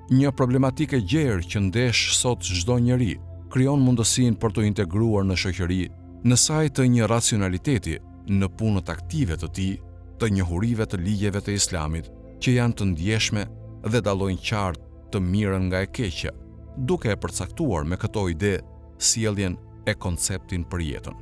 Një problematikë e gjerë që ndesh sot çdo njeri krijon mundësinë për të integruar në shoqëri në saj të një racionaliteti në punët aktive të tij, të njohurive të ligjeve të Islamit që janë të ndjeshme dhe dallojnë qartë të mirën nga e keqja, duke e përcaktuar me këto ide sjelljen e konceptin për jetën.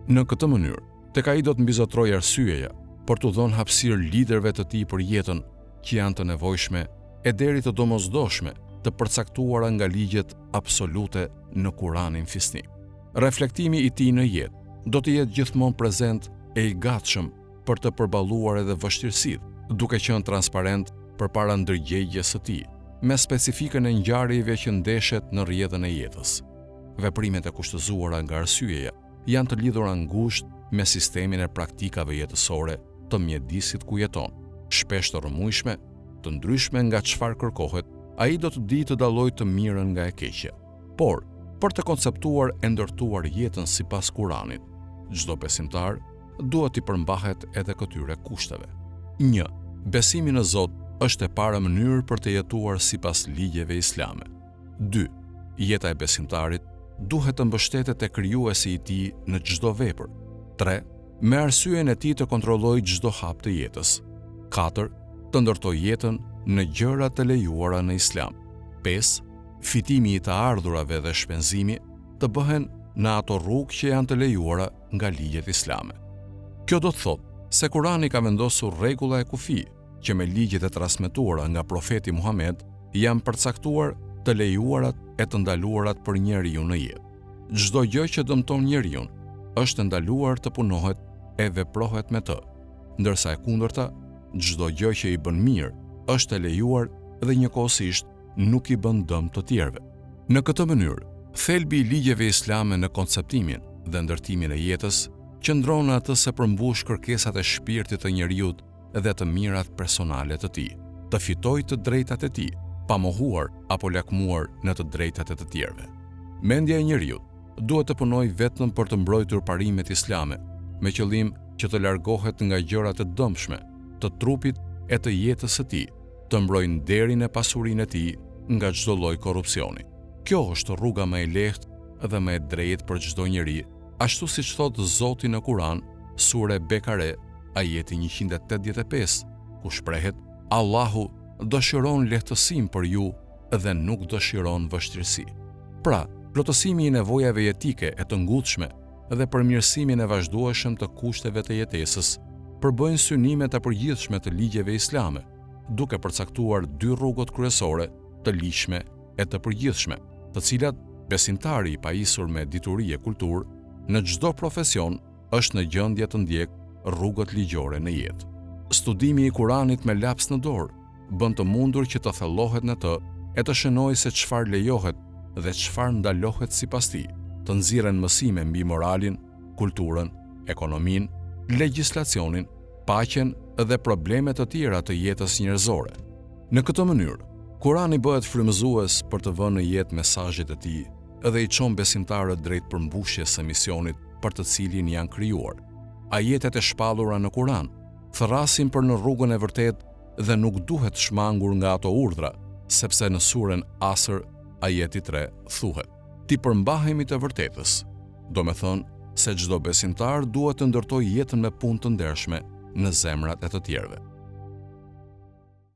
Në këtë mënyrë, tek ai do të mbizotrojë arsyeja për t'u dhënë hapësirë liderëve të tij për jetën që janë të nevojshme e deri të domosdoshme të përcaktuara nga ligjet absolute në Kuranin fisnik. Reflektimi i tij në jetë do të jetë gjithmonë prezent e i gatshëm për të përballuar edhe vështirësitë, duke qenë transparent përpara ndërgjegjes së tij, me specifikën e ngjarjeve që ndeshet në rrjedhën e jetës. Veprimet e kushtëzuara nga arsyeja janë të lidhura ngushtë me sistemin e praktikave jetësore të mjedisit ku jeton, shpesh të rrëmujshme, të ndryshme nga çfarë kërkohet, ai do të di të dallojë të mirën nga e keqja. Por, për të konceptuar e ndërtuar jetën sipas Kuranit, çdo besimtar duhet i përmbahet edhe këtyre kushteve. 1. Besimi në Zot është e para mënyrë për të jetuar sipas ligjeve islame. 2. Jeta e besimtarit duhet të mbështetet te krijuesi i tij në çdo vepër. 3. Me arsyeën e tij të kontrollojë çdo hap të jetës. 4. Të ndërtojë jetën në gjëra të lejuara në Islam. 5. Fitimi i të ardhurave dhe shpenzimi të bëhen në ato rrugë që janë të lejuara nga ligjet islame. Kjo do të thotë se Kurani ka vendosur rregulla e kufi që me ligjet e transmetuara nga profeti Muhammed janë përcaktuar të lejuarat e të ndaluarat për njeriu në jetë. Çdo gjë që dëmton njeriu është ndaluar të punohet e veprohet me të, ndërsa e kundërta, çdo gjë që i bën mirë është e lejuar dhe njëkohësisht nuk i bën dëm të tjerëve. Në këtë mënyrë, thelbi i ligjeve islame në konceptimin dhe ndërtimin e jetës qëndron në atë se përmbush kërkesat e shpirtit të njeriut dhe të mirat personale të tij, të fitojë të drejtat e tij, pa mohuar apo lakmuar në të drejtat e të tjerëve. Mendja e njeriut duhet të punojë vetëm për të mbrojtur parimet islame, me qëllim që të largohet nga gjërat e dëmshme të trupit e të jetës së tij, të mbrojë nderin e pasurinë e tij nga çdo lloj korrupsioni. Kjo është rruga më e lehtë dhe më e drejtë për çdo njeri, ashtu siç thot Zoti në Kuran, sure Bekare, ajeti 185, ku shprehet: Allahu dëshiron lehtësim për ju dhe nuk dëshiron vështirësi. Pra, plotësimi i nevojave jetike e të ngutshme dhe përmirësimin e vazhdueshëm të kushteve të jetesës përbëjnë synimet e përgjithshme të ligjeve islame, duke përcaktuar dy rrugot kryesore të lishme e të përgjithshme, të cilat besimtari i pajisur me dituri e kulturë në çdo profesion është në gjendje të ndjekë rrugët ligjore në jetë. Studimi i Kuranit me laps në dorë bën të mundur që të thellohet në të e të shënojë se çfarë lejohet dhe çfarë ndalohet sipas tij, të nxirren mësime mbi moralin, kulturën, ekonominë, legjislacionin, paqen dhe problemet të tjera të jetës njerëzore. Në këtë mënyrë, Kurani bëhet frymëzues për të vënë në jetë mesazhet e tij dhe i çon besimtarët drejt përmbushjes së misionit për të cilin janë krijuar. Ajetet e shpallura në Kuran thrasin për në rrugën e vërtetë dhe nuk duhet shmangur nga ato urdhra, sepse në surën Asr, ajeti 3, thuhet: Ti përmbahemi të vërtetës, do me thënë se çdo besimtar duhet të ndërtojë jetën me punë të ndershme në zemrat e të tjerëve.